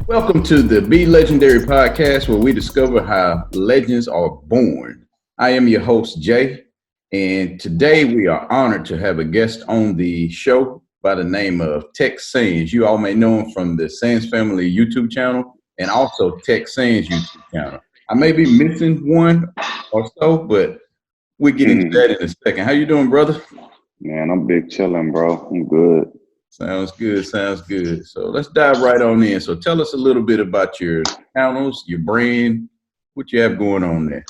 Welcome to the Be Legendary podcast, where we discover how legends are born. I am your host, Jay, and today we are honored to have a guest on the show by the name of Tex Sands. You all may know him from the Sands Family YouTube channel and also Tex Sands YouTube channel. I may be missing one or so, but we'll get into that in a second. How you doing, brother? Man, I'm big chilling, bro. I'm good. Sounds good. Sounds good. So let's dive right on in. So tell us a little bit about your channels, your brand, what you have going on there.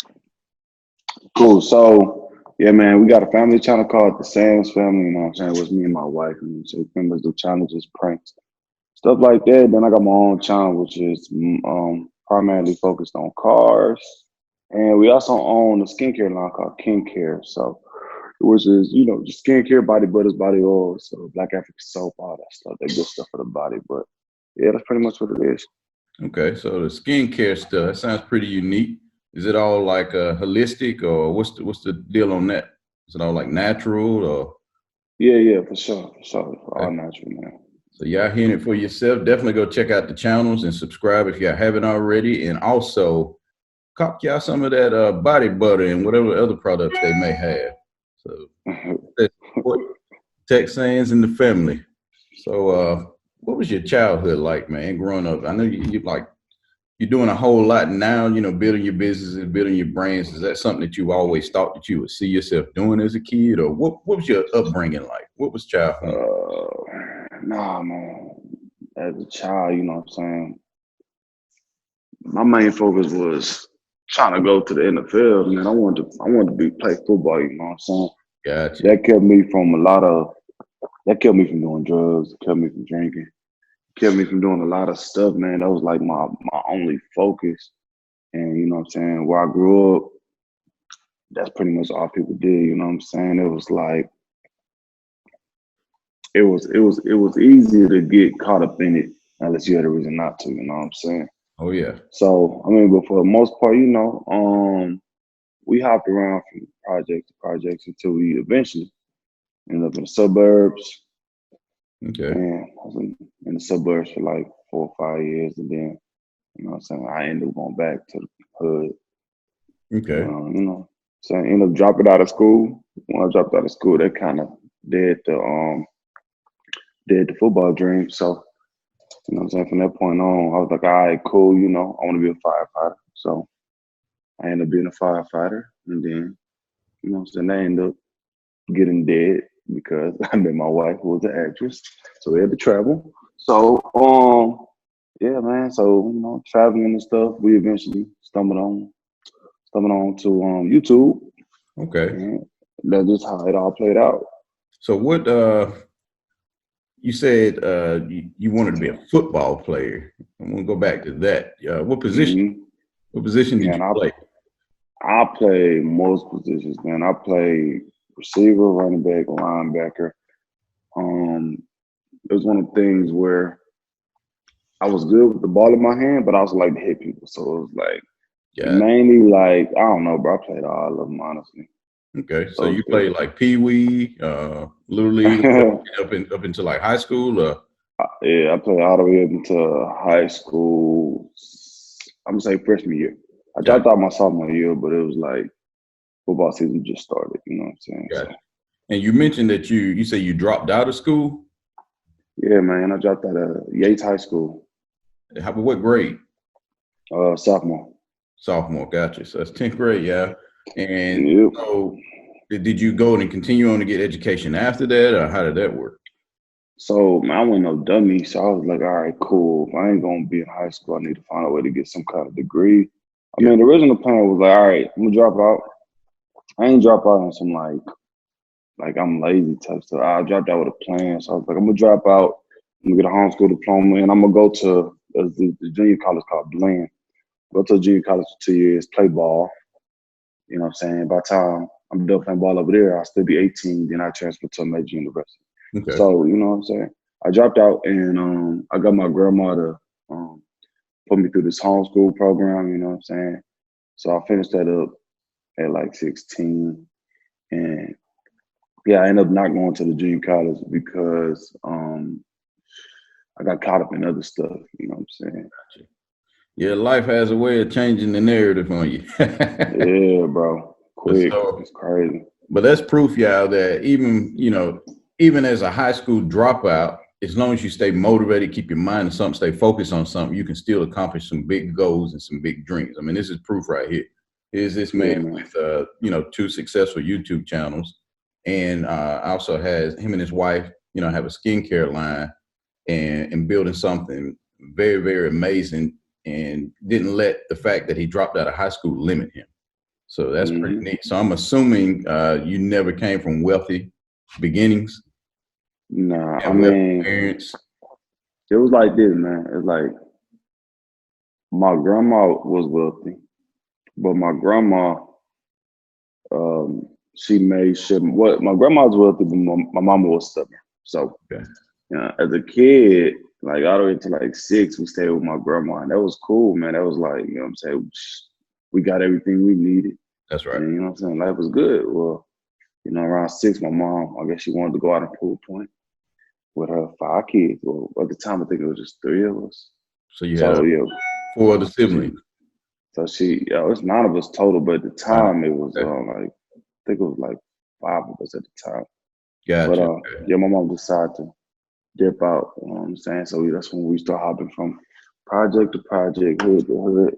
Cool. So, yeah, man, we got a family channel called The Sands Family. You know what I'm saying? It was me and my wife. And so we members do challenges, pranks, stuff like that. Then I got my own channel, which is primarily focused on cars. And we also own a skincare line called King Care. So, which is, just skincare, body butters, body oils, so Black African soap, all that stuff, that good stuff for the body. But yeah, that's pretty much what it is. Okay, so the skincare stuff, that sounds pretty unique. Is it all like holistic, or what's the deal on that? Is it all like natural, or Yeah, for sure, for sure. It's all okay. natural, man. So y'all hearing it for yourself? Definitely go check out the channels and subscribe if you haven't already, and also cop y'all some of that body butter and whatever other products they may have. So that's what Tex Sands and the family. So, what was your childhood like, man, growing up? I know you like you're doing a whole lot now, building your business and building your brands. Is that something that you always thought that you would see yourself doing as a kid, or what was your upbringing like? What was childhood? Nah, man. As a child, you know what I'm saying? My main focus was trying to go to the NFL, man. I wanted to play football, you know what I'm saying? Gotcha. That kept me from a lot of that kept me from doing drugs, kept me from drinking, kept me from doing a lot of stuff, man. That was like my only focus. And you know what I'm saying? Where I grew up, that's pretty much all people did, you know what I'm saying? It was like it was easy to get caught up in it unless you had a reason not to, you know what I'm saying? Oh yeah. So I mean, but for the most part, we hopped around from project to project until we eventually ended up in the suburbs. Okay. And I was in the suburbs for like 4 or 5 years, and then you know what I'm saying, I ended up going back to the hood. Okay. So I ended up dropping out of school. When I dropped out of school, that kind of did the football dream. So you know what I'm saying, from that point on, I was like, all right, cool. I want to be a firefighter. So I ended up being a firefighter, and then what I'm saying, I ended up getting dead because I met my wife, who was an actress. So we had to travel. So yeah, man. So traveling and stuff, we eventually stumbled on to YouTube, Okay. and that's just how it all played out. So what you said you wanted to be a football player. I'm gonna go back to that. What position? hmm What position did you Man, I play? I play most positions. Man, I play receiver, running back, linebacker. Um, it was one of the things where I was good with the ball in my hand, but I also like to hit people. So it was like Yeah. mainly like I don't know, bro. I played all of them honestly. Okay, so So you it played like Pee Wee, Little League, was good. up into like high school. Yeah, I played all the way up into high school. I'm gonna say freshman year. I Got dropped out my sophomore year, but it was like football season just started. You know what I'm saying? got So And you mentioned that you say you dropped out of school. yeah, man. I dropped out of Yates High School, What grade? sophomore. Sophomore. Gotcha. So that's 10th grade. Yeah. And Yep. so did you go and continue on to get education after that, or how did that work? So man, I wasn't no dummy, so I was like, all right, cool. If I ain't gonna be in high school, I need to find a way to get some kind of degree. I Yeah. mean, the original plan was like, all right, I'm gonna drop out. I ain't drop out on some like I'm lazy type stuff. I dropped out with a plan, so I was like, I'm gonna drop out. I'm gonna get a homeschool diploma, and I'm gonna go to the junior college called Blinn. Go to a junior college for 2 years, play ball. You know what I'm saying? By the time I'm done playing ball over there, I'll still be 18. Then I transfer to a major university. Okay. So you know what I'm saying? I dropped out, and I got my grandma to um, put me through this homeschool program. You know what I'm saying? So I finished that up at like 16, and yeah, I ended up not going to the junior college because I got caught up in other stuff. You know what I'm saying? Yeah, life has a way of changing the narrative on you. Yeah, bro. Quick. So, It's crazy. but that's proof, y'all, that even, even as a high school dropout, as long as you stay motivated, keep your mind on something, stay focused on something, you can still accomplish some big goals and some big dreams. I mean, this is proof right here. Here's this Yeah, man man. with, 2 successful YouTube channels, and also has him and his wife, have a skincare line and building something very, very amazing, and didn't let the fact that he dropped out of high school limit him. So that's pretty neat. So I'm assuming you never came from wealthy beginnings Nah, I and wealthy mean, parents. it was like this, man. It's like my grandma was wealthy, but my grandma, she made sure what my grandma was wealthy, but my mama was stubborn. So, Okay. as a kid, like all the way to like 6, we stayed with my grandma, and that was cool, man. That was like, what I'm saying, we got everything we needed, That's right. and what I'm saying, life was good. Well, around 6, my mom, I guess she wanted to go out and pool point with her 5 kids. Well, at the time, I think it was just 3 of us. So you had So yeah, 4 other she, siblings. it's 9 of us total, but at the Right. time it was Okay. like I think it was like 5 of us at the time. But Gotcha. Okay. yeah, my mom decided to dip out. You know what I'm saying? So that's when we start hopping from project to project, hood to hood,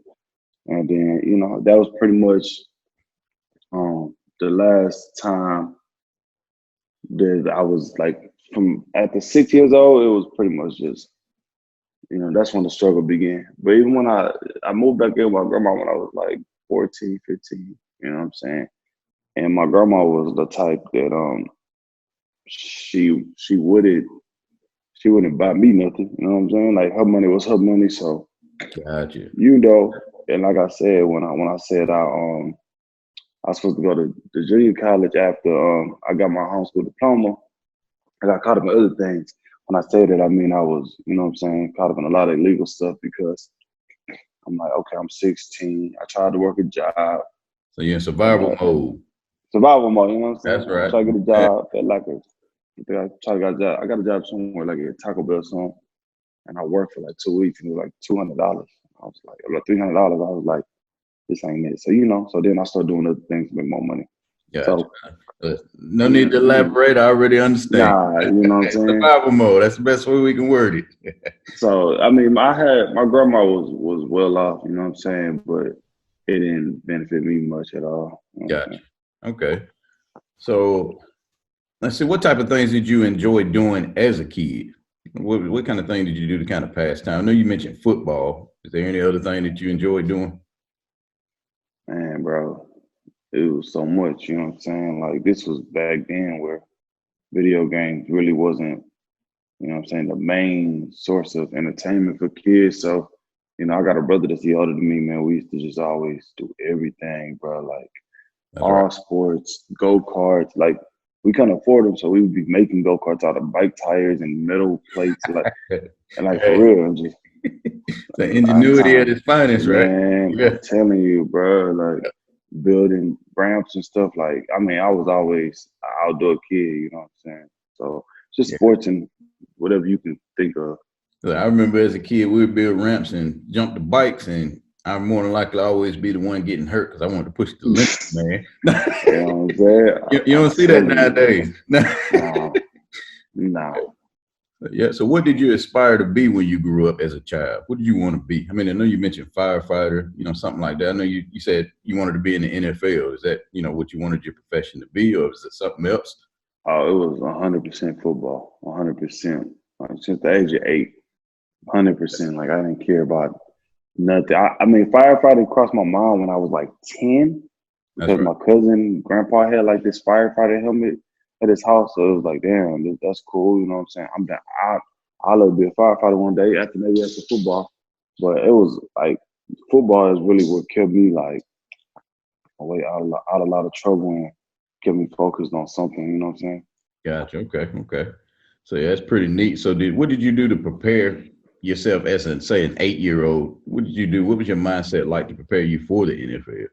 and then that was pretty much the last time that I was like from at the 6 years old. It was pretty much just that's when the struggle began. But even when I moved back in with my grandma when I was like 14, 15, you know what I'm saying? And my grandma was the type that she wouldn't buy me nothing, you know what I'm saying? Like her money was her money, so Gotcha. and like I said when I said I was supposed to go to the junior college after I got my homeschool diploma. I got caught up in other things. When I say that, I mean I was, what I'm saying, caught up in a lot of illegal stuff because I'm like, okay, I'm 16. I tried to work a job. So you're in survival mode. Survival mode, you know what I'm saying? That's I right. tried to get a Yeah. job at like I tried to get a job. I got a job somewhere like a Taco Bell somewhere, and I worked for like 2 weeks, and it was like $200. I was like, about $300. I was like, this ain't it. So so then I started doing other things to make more money. Gotcha. So No need to elaborate. I already understand. nah, you know what I'm saying? Survival mode. That's the best way we can word it. So I mean, my grandma was well off, you know what I'm saying, but it didn't benefit me much at all. You know what I'm Gotcha. saying? Okay. So let's see. What type of things did you enjoy doing as a kid? What kind of thing did you do to kind of pass time? I know you mentioned football. Is there any other thing that you enjoy doing? Man, bro, it was so much, you know what I'm saying? Like this was back then where video games really wasn't, you know what I'm saying, the main source of entertainment for kids. So, I got a brother that's older than me, man. We used to just always do everything, bro. Like That's right. all sports, go-karts, like we couldn't afford them, so we would be making go-karts out of bike tires and metal plates, and like for Hey, real, and just the a lot of ingenuity at time. its finest, right? Man, Yeah. I'm telling you, bro, like building ramps and stuff. Like, I mean, I was always an outdoor kid, you know what I'm saying? So just Yeah. sports and whatever you can think of. So I remember as a kid, we would build ramps and jump the bikes, and I'm more than likely always be the one getting hurt because I wanted to push the limit, man. You know what I'm saying? You I'm don't see that telling you, bro. nowadays. No, no. Yeah. So, what did you aspire to be when you grew up as a child? What did you want to be? I mean, I know you mentioned firefighter, something like that. I know you said you wanted to be in the NFL. Is that, what you wanted your profession to be, or is it something else? Oh, it was 100% football, 100%. Like, since the age of 8, 100%. Like, I didn't care about nothing. I mean, firefighting crossed my mind when I was like 10 That's because right. my cousin, grandpa had like this firefighter helmet at his house. So it was like, damn, that's cool. You know what I'm saying? I'm down. I'll love to be a firefighter one day maybe after football. But it was like football is really what kept me like away out a lot of trouble and kept me focused on something. You know what I'm saying? Gotcha. Okay. Okay. So yeah, that's pretty neat. So what did you do to prepare yourself as say an 8-year-old? What did you do? What was your mindset like to prepare you for the NFL?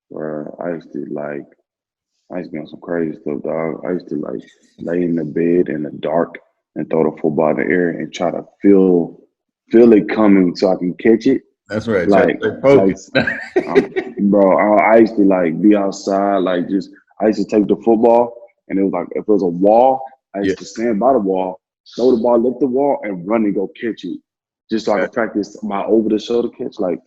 Where I used to be on some crazy stuff, dog. I used to like lay in the bed in the dark and throw the football in the air and try to feel it coming so I can catch it. That's right. Try to Like stay like focused. bro, I used to like be outside, like just I used to take the football and it was like if it was a wall, I Yeah. used to stand by the wall, throw the ball, lift the wall, and run and go catch it. Just so I could practice my over the shoulder catch. Like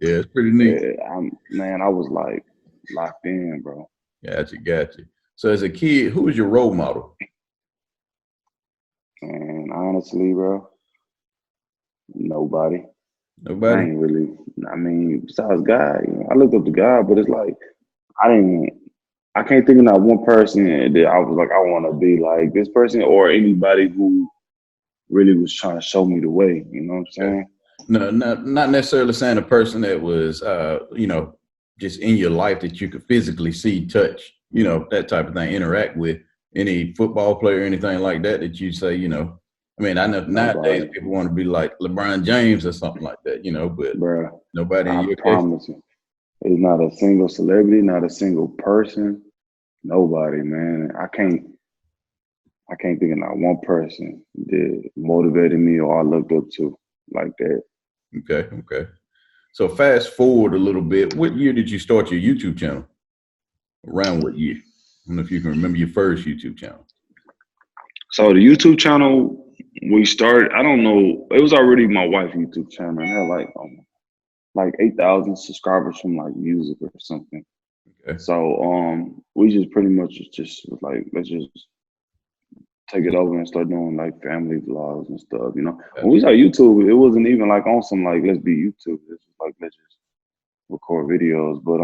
Yeah, it's pretty neat. I was like locked in, bro. Gotcha. So as a kid, who was your role model? And honestly, bro, nobody. I Nobody? ain't really. I mean, besides God, I looked up to God, but it's like I didn't. I can't think of not one person that I was like, I want to be like this person or anybody who really was trying to show me the way. You know what I'm Okay. saying? No, not necessarily saying a person that was, just in your life that you could physically see, touch, that type of thing, interact with any football player, anything like that, that you say, I mean, I know nowadays Nobody, people want to be like LeBron James or something like that, but bro. nobody in I your case. promise you, it's not a single celebrity, not a single person. Nobody, man. I can't think of not one person that motivated me or I looked up to like that. Okay. So fast forward a little bit. What year did you start your YouTube channel? Around what year? I don't know if you can remember your first YouTube channel. So the YouTube channel we started, I don't know, it was already my wife's YouTube channel. And had like 8,000 subscribers from like music or something. Okay. So we just pretty much just was like, let's just take it over and start doing like family vlogs and stuff. When we started YouTube, it wasn't even like on some like let's be YouTube. It's just like let's just record videos. But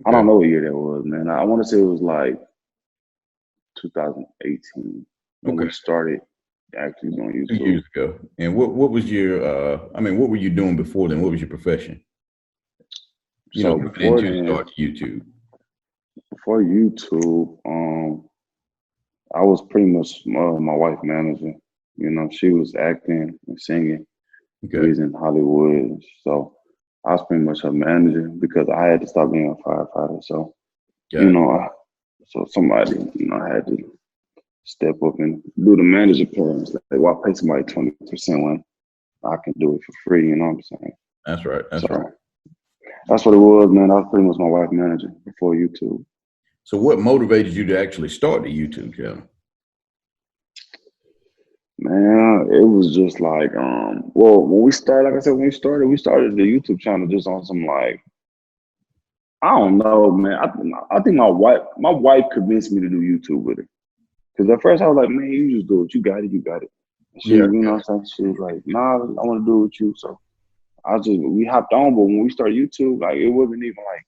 I don't know what year that was, man. I want to say it was like 2018 when Okay. we started actually doing 2 YouTube. years ago. And what was your what were you doing before then? What was your profession? So Coming into start YouTube. before YouTube, I was pretty much my wife's manager. She was acting and singing. Okay. We was in Hollywood, so I was pretty much her manager because I had to stop being a firefighter. So so somebody had to step up and do the manager part. It's like, why pay somebody 20% when I can do it for free? You know what I'm saying? That's right. That's what it was, man. I was pretty much my wife's manager before YouTube. So what motivated you to actually start the YouTube channel? Man, it was just like, well, when we started, like I said, we started the YouTube channel just on some like, I don't know, man. I think my wife convinced me to do YouTube with her. Because at first I was like, man, you just do it. You got it. And she, what I'm saying? She was like, nah, I want to do it with you. So we hopped on, but when we started YouTube, like it wasn't even like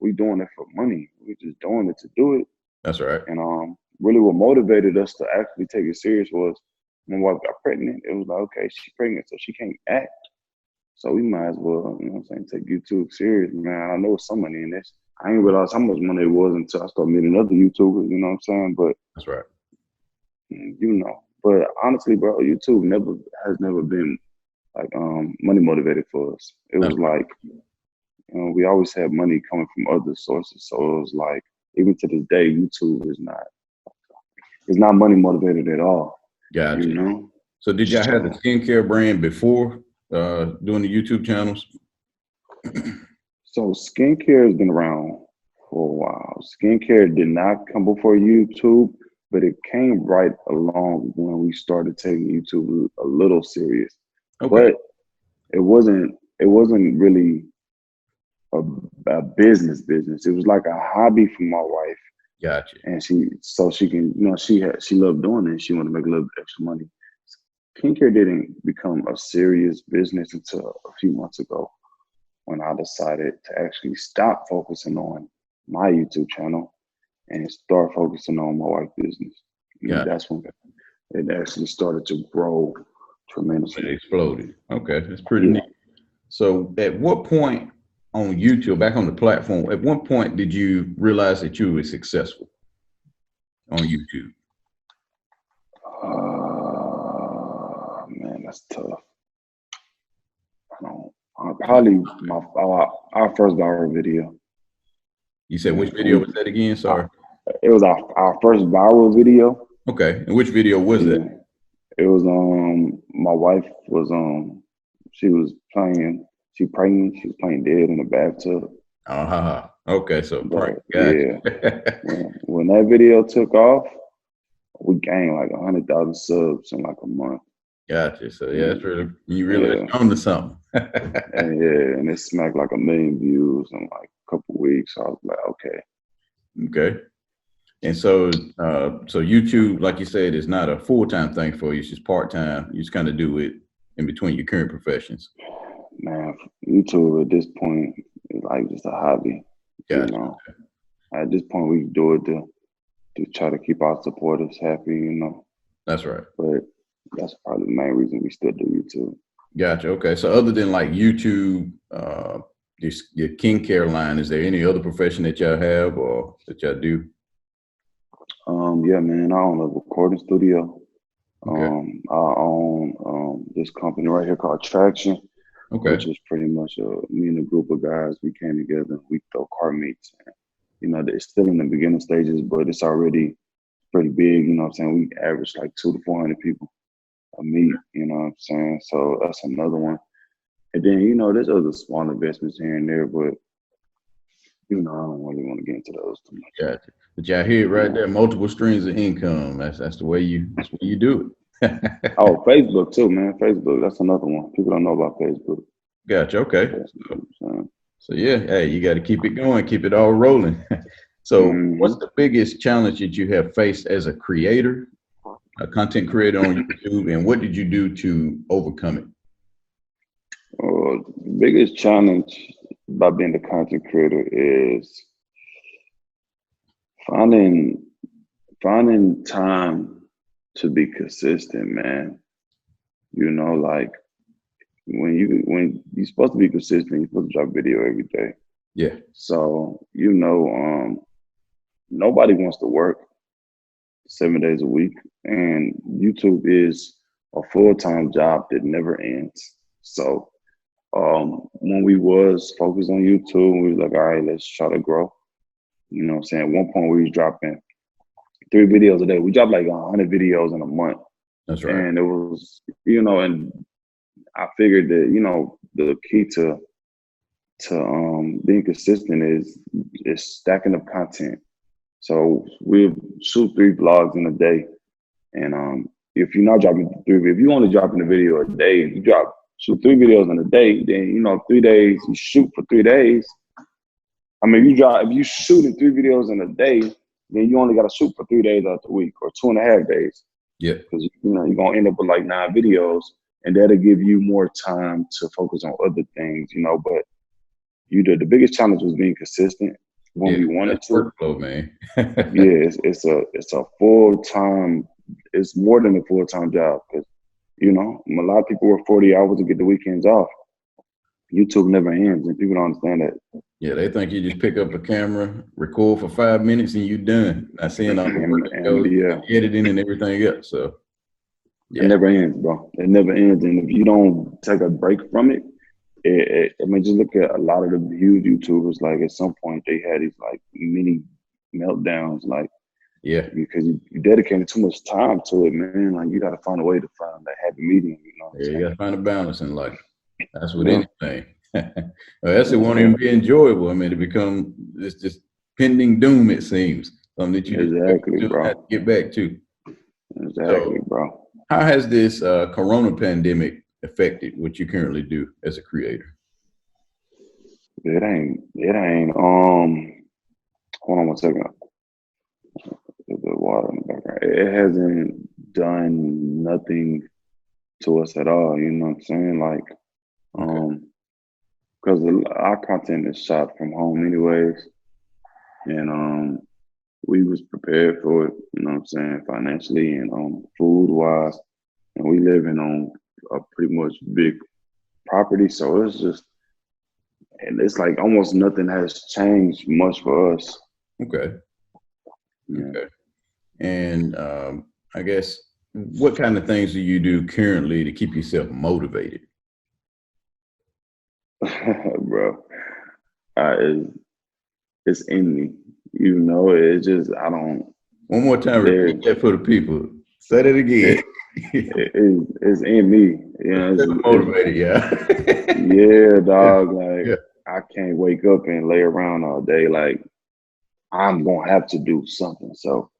we doing it for money. We just doing it to do it. That's right. And really what motivated us to actually take it serious was when my wife got pregnant. It was like, okay, she's pregnant, so she can't act. So we might as well, take YouTube serious, man. I know it's some money in this. I didn't realize how much money it was until I started meeting other YouTubers, you know what I'm saying? But that's right. But honestly, bro, YouTube has never been like money motivated for us. It was like we always had money coming from other sources. So it was like even to this day, YouTube is not money motivated at all. Gotcha. So did y'all have the skincare brand before doing the YouTube channels? So skincare has been around for a while. Skincare did not come before YouTube, but it came right along when we started taking YouTube a little serious. Okay. But it wasn't really a business. It was like a hobby for my wife. Gotcha. And she can, she loved doing it. She wanted to make a little bit extra money. Skincare didn't become a serious business until a few months ago when I decided to actually stop focusing on my YouTube channel and start focusing on my wife's business. That's when it actually started to grow tremendously. It exploded. Okay, that's pretty neat. So at what point on YouTube, back on the platform, at what point did you realize that you were successful on YouTube? Man, that's tough. Probably our first viral video. You said which video was that again? Sorry. It was our first viral video. Okay. And which video was that? Yeah. It was my wife was she was playing she pregnant, she was playing dead in the bathtub. Uh-huh. Okay. So prank. But yeah, Gotcha. when that video took off, we gained like 100,000 subs in like a month. Gotcha. So yeah, And, that's really, you really yeah, on to something. and yeah, and it smacked like 1 million views in like a couple weeks. So I was like, okay. Okay. And so, so YouTube, like you said, is not a full-time thing for you. It's just part-time. You just kind of do it in between your current professions. Man, YouTube at this point is like just a hobby. You Gotcha. know, at this point we do it to try to keep our supporters happy. You know, That's right. but that's probably the main reason we still do YouTube. Gotcha. Okay. So other than like YouTube, your King Care line, is there any other profession that y'all have or that y'all do? Yeah, man, I own a recording studio. Okay. I own this company right here called Traction, Okay. which is pretty much me and a group of guys. We came together and we throw car meets. You know, it's still in the beginning stages, but it's already pretty big. You know what I'm saying? We average like 200 to 400 people a meet. You know what I'm saying? So that's another one. And then, you know, there's other small investments here and there, but, you know, I don't really want to get into those too much. Gotcha. But y'all hear it right Yeah. there. Multiple streams of income. That's the way you do it. Oh, Facebook too, man. Facebook, that's another one. People don't know about Facebook. Gotcha. Okay. Yeah, you know what I'm So yeah, hey, you got to keep it going, keep it all rolling. So, what's saying? the biggest challenge that you have faced as a creator, a content creator on YouTube, and what did you do to overcome it? The biggest challenge by being a content creator is finding finding time to be consistent, man. You know, like when you're supposed to be consistent, you're supposed to drop video every day. Yeah, So, you know, nobody wants to work 7 days a week, and YouTube is a full-time job that never ends. So when we was focused on YouTube, we was like, all right, let's try to grow. You know what I'm saying? At one point we was dropping 3 videos a day. We dropped like 100 videos in a month. that's right. And it was, you know, and I figured that, you know, the key to being consistent is stacking up content. So we'll shoot 3 vlogs in a day. And if you're not dropping if you only dropping a video a day and you shoot 3 videos in a day, then you know 3 days, you shoot for 3 days. I mean, if you shooting 3 videos in a day, then you only got to shoot for 3 days out the week or 2.5 days Yeah, because you know you're gonna end up with like 9 videos, and that'll give you more time to focus on other things, you know. But the biggest challenge was being consistent when yeah, we wanted that's to. workflow, man. Yeah, it's a full time. It's more than a full time job because you know a lot of people work 40 hours to get the weekends off. YouTube never ends, and people don't understand that. Yeah, they think you just pick up a camera, record for 5 minutes, and you're done. Not seeing all the work that And goes yeah, editing and everything else. So it yeah, never ends, bro. It never ends, and if you don't take a break from it, I mean, just look at a lot of the huge YouTubers. Like at some point, they had these like mini meltdowns, like yeah, because you dedicated too much time to it, man. Like you got to find a way to find that happy medium. You know what I'm yeah. You got saying? to find a balance in life. That's with Yeah, anything. Or else it won't yeah, even be enjoyable. I mean, it become it's just pending doom. It seems something that you just exactly, have bro. to get back to. Exactly, So, bro. how has this Corona pandemic affected what you currently do as a creator? It ain't. Hold on 1 second. There's the water in the background. It hasn't done nothing to us at all. You know what I'm saying? Like, Okay. because our content is shot from home anyways, and we was prepared for it. You know what I'm saying? Financially and food wise, and we living on a pretty much big property, so it's just and it's like almost nothing has changed much for us. Okay. Yeah. Okay. And I guess what kind of things do you do currently to keep yourself motivated? Bro, it's in me. You know, it's just I don't. One more time, There, repeat that for the people. Say that again. it, it's in me. You know, Motivated, yeah. yeah, Yeah, dog. Like yeah, I can't wake up and lay around all day. Like I'm gonna have to do something. So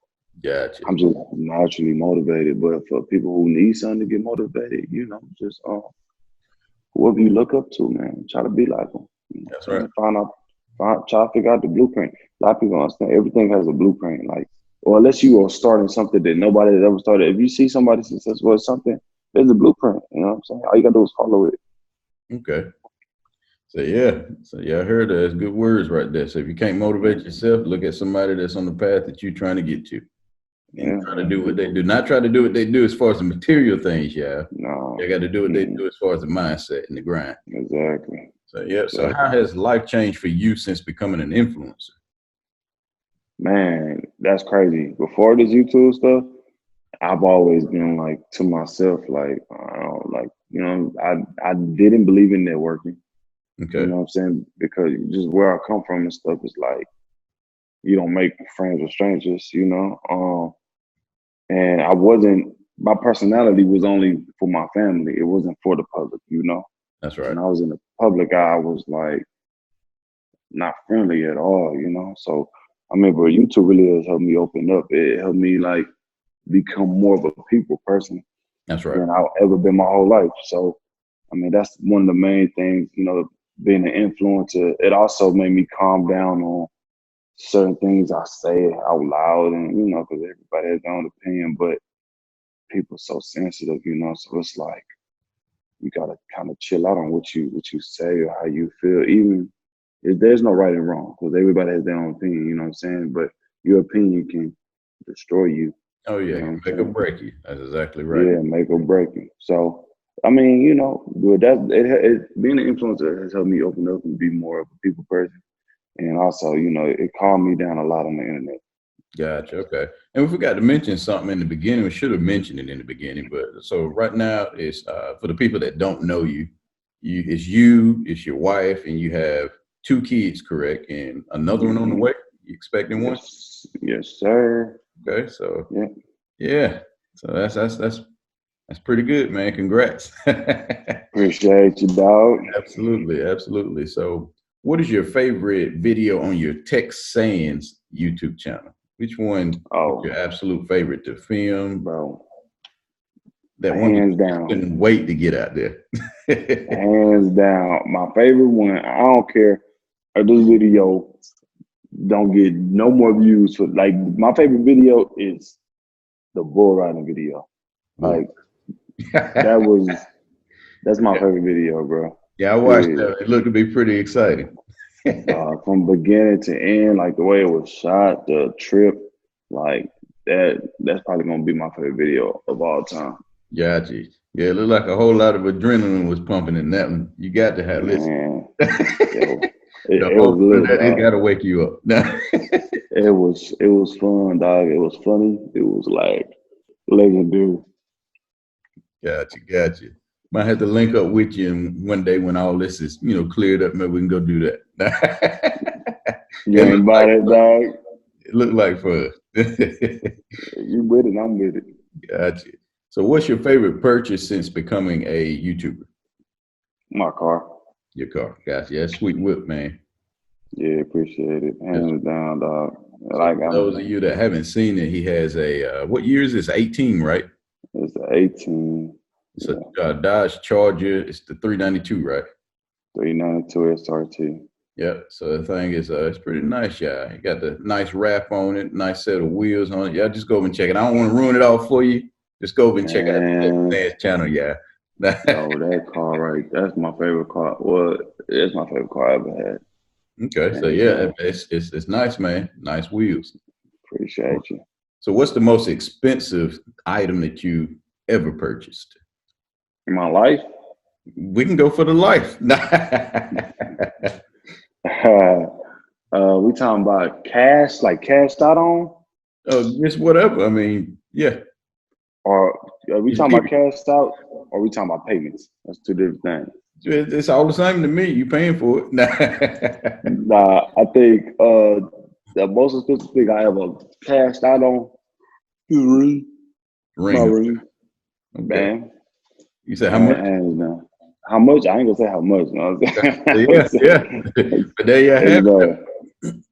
gotcha. I'm just naturally motivated. But for people who need something to get motivated, just whoever you look up to, man, try to be like them. You know That's what I'm right. saying? Try to figure out the blueprint. A lot of people don't understand everything has a blueprint. Like, or unless you are starting something that nobody has ever started. If you see somebody successful at something, there's a blueprint. You know what I'm saying? All you gotta do is follow it. Okay. So I heard that. It's good words right there. So if you can't motivate yourself, look at somebody that's on the path that you're trying to get to, and Yeah, try to do what they people. do. Not try to do what they do as far as the material things, yeah. No, They got to do what they do as far as the mindset and the grind. exactly, So yeah. So how exactly. has life changed for you since becoming an influencer? Man, that's crazy. Before this YouTube stuff, I've always been like to myself, like, I didn't believe in networking. You Okay, know what I'm saying? Because just where I come from and stuff is like you don't make friends with strangers. And I wasn't my personality was only for my family. It wasn't for the public. that's When right. I was in the public eye, I was like not friendly at all. So I remember YouTube really has helped me open up. It helped me like become more of a people person That's right. than I've ever been my whole life. So I mean that's one of the main things, being an influencer. It also made me calm down on certain things I say out loud, and because everybody has their own opinion, but people so sensitive. So it's like you gotta kind of chill out on what you say or how you feel. Even if there's no right and wrong, because everybody has their own opinion. You know what I'm saying? But your opinion can destroy you. Oh yeah, You it know what can I'm make or saying? break you. That's exactly right. Yeah, make or break you. So I mean, with being an influencer has helped me open up and be more of a people person. And also, it calmed me down a lot on the internet. Gotcha. Okay. And we forgot to mention something in the beginning. We should have mentioned it in the beginning, but so right now it's for the people that don't know you. It's your wife, and you have two kids, correct? And another one on the Hmm. way. You expecting one? Yes, sir. Okay. So Yeah, yeah. So that's pretty good, man. Congrats. appreciate you, dog. Absolutely, absolutely. So, what is your favorite video on your Tex Sands YouTube channel? Which one is your Oh, absolute favorite to film? bro, That one you hands just down, couldn't wait to get out there. hands down. My favorite one. I don't care if this video don't get no more views. For like, my favorite video is the bull riding video. Bull. Like that was that's my Yeah, favorite video, bro. yeah, I watched Period. that. It looked to be pretty exciting. From beginning to end, like the way it was shot, the trip, like that's probably gonna be my favorite video of all time. Gotcha. Yeah, it looked like a whole lot of adrenaline was pumping in that one. You got to have listen. Man, yo, The it was whole lit, that it got dog. to wake you up. It was fun, dog. It was funny. It was like legendary. Gotcha, gotcha. Might have to link up with you and one day when all this is, cleared up, maybe we can go do that. You It ain't looked about like it, fun. dog. It looked like fun. You with it? I'm with it. Gotcha. So what's your favorite purchase since becoming a YouTuber? My car. Your car. Gotcha. Yeah, sweet whip, man. Yeah, appreciate it. Yes. Hands down, dog. So Like for those of you that haven't seen it, he has a what year is this? 18, right? it's the 18. It's a Yeah, Dodge Charger. It's the 392, right? 392 SRT. Yep. So the thing is, it's pretty nice, yeah. You got the nice wrap on it, nice set of wheels on it. Yeah, just go over and check it. I don't want to ruin it all for you. Just go over and check out the Tex Man, Sands channel, yeah. yo, that car right, that's my favorite car. Well, it's my favorite car I ever had. Okay, so Hands yeah, down. it's nice, man. Nice wheels. Appreciate you. So what's the most expensive item that you ever purchased? In my life, We can go for the life. we talking about cash, like cashed out on? Just whatever. I mean, yeah. Or are we It's talking about cashed out? Or are we talking about payments? That's two different things. it's all the same to me. You paying for it. Nah, I think the most expensive thing I ever cashed out on. Ring. My Ring. ring. Okay. Man. You said how much? Hands down. How much? I ain't gonna say how much. You know what Yeah, I'm yeah. saying? But there you have it.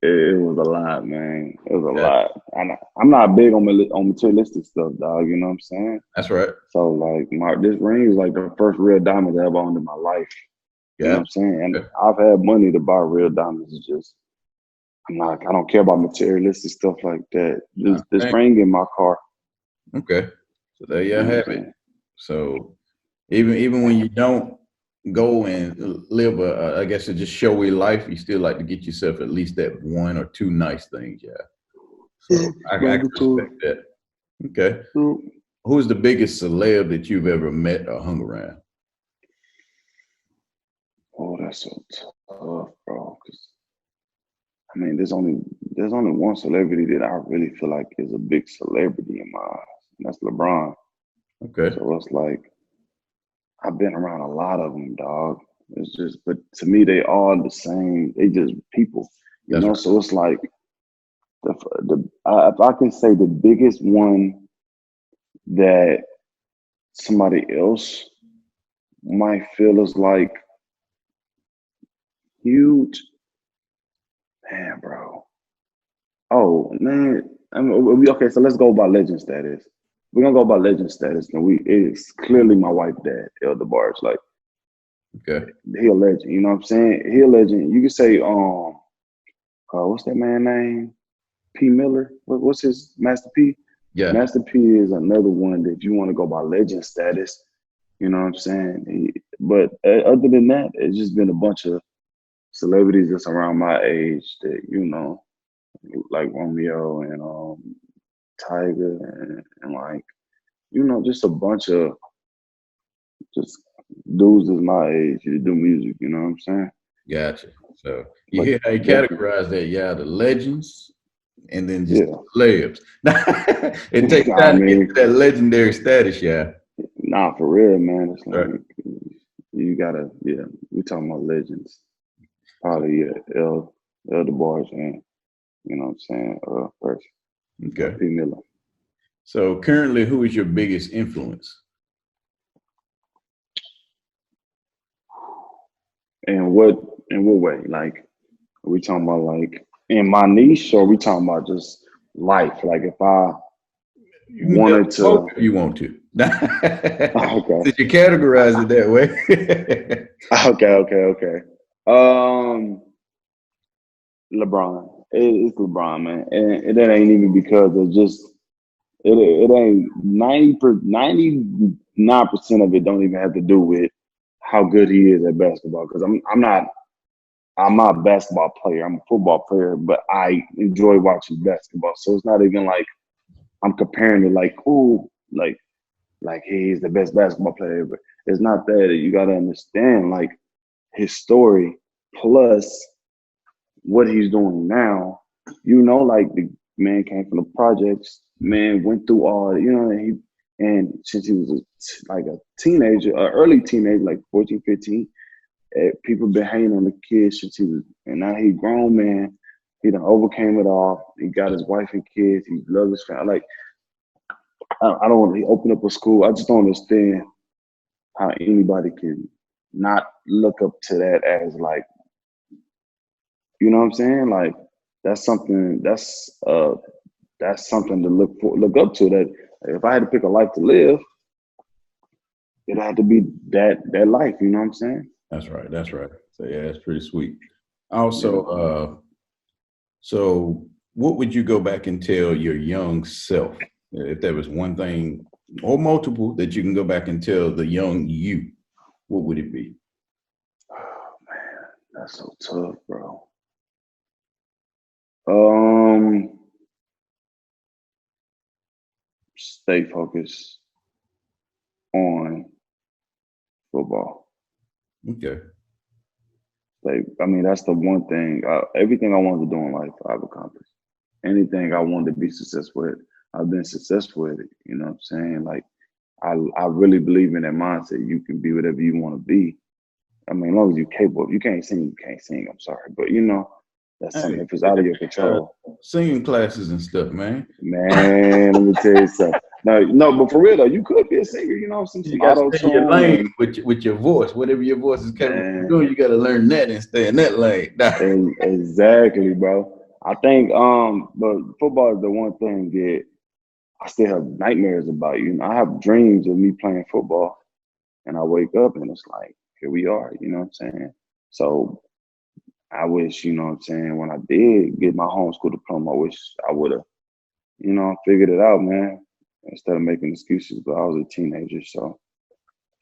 It was a lot, man. It was a Yeah, lot. I'm not big on materialistic stuff, dog. You know what I'm saying? that's right. So like this ring is like the first real diamond I ever owned in my life. You know Yeah. what I'm saying? And Okay. I've had money to buy real diamonds. It's just I don't care about materialistic stuff like that. This Dang. ring in my car. Okay. So there you You know what I'm have it. saying? So even when you don't go and live I guess a just showy life, you still like to get yourself at least that one or two nice things. Yeah. So I can Very respect cool. that. Okay. Who's the biggest celeb that you've ever met or hung around? Oh, that's so tough, bro. 'Cause, I mean, there's only one celebrity that I really feel like is a big celebrity in my eyes, and that's LeBron. Okay. So it's like I've been around a lot of them, dog. It's just, but to me, they all the same. They just people, you That's know. right. So it's like if I can say the biggest one that somebody else might feel is like huge, man, bro. Oh man, I mean, okay. So let's go by legend status. We're gonna go by legend status, and it's clearly my wife, dad, Elder Barge. Like Okay. he a legend. You know what I'm saying? He a legend. You can say, what's that man name? P. Miller. What's his Master P? Yeah. Master P is another one that if you want to go by legend status. You know what I'm saying? But other than that, it's just been a bunch of celebrities that's around my age that like Romeo and Tiger and like just a bunch of just dudes that's my age that do music. You know what I'm saying? Gotcha. So you But hear how you definitely, categorize that? Yeah, the legends and then just yeah. celebs. It takes I time to get to mean, that legendary status, yeah. nah, for real, man. It's Right. like you gotta, yeah. We talking about legends. So Probably Elder Barge and you know what I'm saying. First, okay. P Miller. So currently, who is your biggest influence? And what way? Like, are we talking about like in my niche, or are we talking about just life? Like, if I You can tell wanted both to, if you want to. okay, Since you categorize it that way. okay. Um, LeBron. It's LeBron, man, and that ain't even because of just it ain't 99% of it don't even have to do with how good he is at basketball. Because I'm not a basketball player. I'm a football player, but I enjoy watching basketball. So it's not even like I'm comparing it like, oh, like he's the best basketball player. But it's not that. You got to understand like his story plus what he's doing now. Like the man came from the projects. Man went through all. And since he was like a teenager, early teenager, like 14, 15. People been hating on the kid since he was, and now he grown man. He done overcame it all. He got his wife and kids. He loves his family. Like I don't want to open up a school. I just don't understand how anybody can not look up to that as like, you know what I'm saying? Like that's something. That's something to look up to. That if I had to pick a life to live, it had to be that life. You know what I'm saying? That's right. That's right. So yeah, that's pretty sweet. Yeah. Also, so what would you go back and tell your young self if there was one thing or multiple that you can go back and tell the young you? What would it be? Oh man, that's so tough, bro. Um, Stay focused on football. Okay. I mean, that's the one thing. Everything I wanted to do in life, I've accomplished. Anything I wanted to be successful with, I've been successful with it. You know what I'm saying? Like, I really believe in that mindset. You can be whatever you want to be. I mean, as long as you're capable. If you can't sing, you can't sing. I'm sorry, but That's something Hey, if it's out of your control. singing classes and stuff, man. Man, let me tell you something. No, but for real though, you could be a singer, you know, some You got to auto stay in your tune lane and with your voice. Whatever your voice is capable of man, doing, you got to learn that and stay in that lane. and exactly, bro. I think but football is the one thing that I still have nightmares about. You know, I have dreams of me playing football, and I wake up and it's like, here we are. You know what I'm saying? So I wish, you know what I'm saying, when I did get my homeschool diploma, I wish I would have, you know, figured it out, man, instead of making excuses. But I was a teenager, so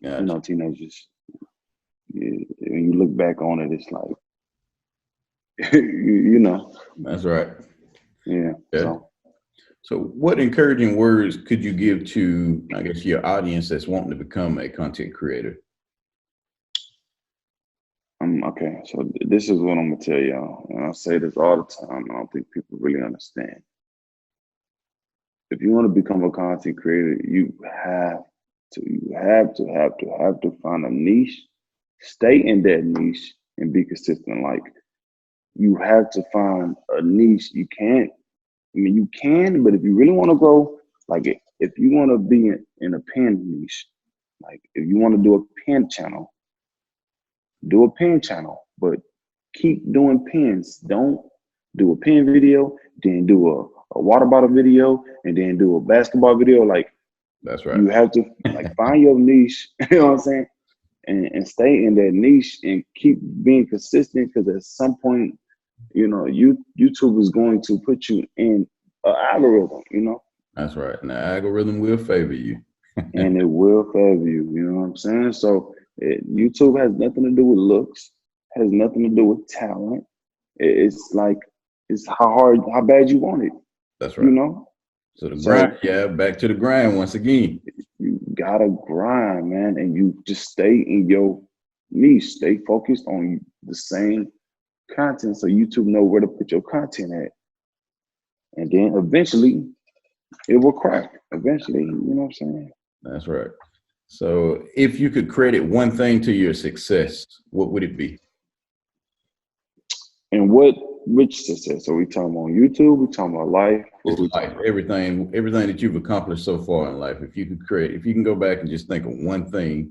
you Gotcha. know, teenagers. When you look back on it, it's like, you know, That's right. yeah. Okay. So, what encouraging words could you give to, I guess, your audience that's wanting to become a content creator? Okay. So this is what I'm gonna tell y'all, and I say this all the time. I don't think people really understand. If you want to become a content creator, you have to find a niche, stay in that niche, and be consistent. Like you have to find a niche. You can't. I mean, you can, but if you really want to grow, like if you want to be in a pen niche, like if you want to do a pen channel, do a pen channel, but keep doing pens. Don't do a pen video, then do a water bottle video, and then do a basketball video. Like That's right. you have to like find your niche, you know what I'm saying? And stay in that niche and keep being consistent because at some point, you know, YouTube is going to put you in an algorithm, you know, That's right. And the algorithm will favor you. and it will favor you, you know what I'm saying? So YouTube has nothing to do with looks, has nothing to do with talent. It's like it's how bad you want it, That's you right. know. So the grind, So yeah, back to the grind once again. you gotta grind, man, and you just stay in your niche, stay focused on the same content, so YouTube know where to put your content at, and then eventually it will crack. Eventually, you know what I'm saying? That's right. So if you could credit one thing to your success, what would it be? And which success? So we talking about YouTube? We talking about life? What Just we talking life, about? everything that you've accomplished so far in life. If you could if you can go back and just think of one thing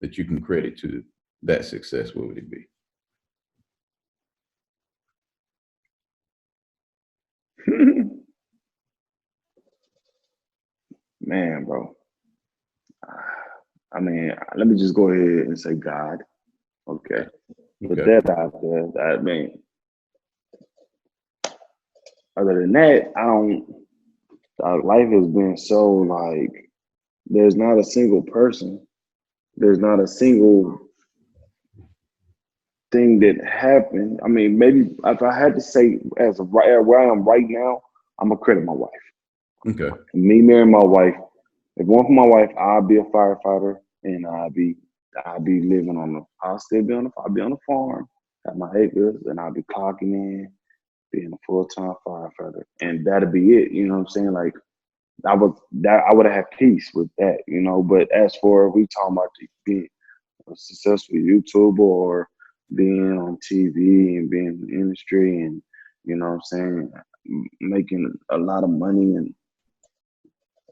that you can credit to that success, what would it be? Man, bro. I mean, let me just go ahead and say God. Okay. Put Okay. that out there. I mean, other than that, I don't. Life has been so like. There's not a single person. There's not a single thing that happened. I mean, maybe if I had to say as of right where I am right now, I'm gonna credit my wife. Okay. Me marrying my wife. If it weren't for my wife, I'd be a firefighter and I'd be living on the. I'll still be on the. I'll be on the farm, have my acres, and I'll be clocking in, being a full-time firefighter, and that'd be it. You know what I'm saying? Like I would have had peace with that. You know, but as for we talking about being a successful YouTuber or being on TV and being in the industry and you know what I'm saying, making a lot of money and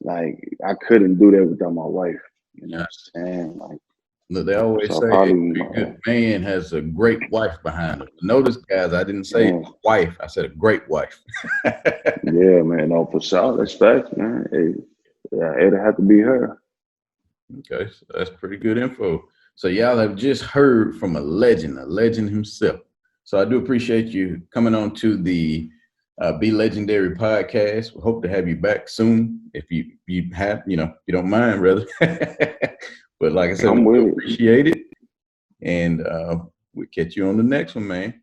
like I couldn't do that without my wife. You know what I'm saying? Like Look, they always so say probably every good man has a great wife behind him. Notice, guys, I didn't say man, wife. I said a great wife. yeah, man, no, for sure. That's facts, man. Yeah, it'd have to be her. Okay, so that's pretty good info. So y'all have just heard from a legend himself. So I do appreciate you coming on to the Be Legendary podcast. We hope to have you back soon if you have, if you don't mind, rather. But like I said, we I'm do with it. appreciate it, and we'll catch you on the next one, man.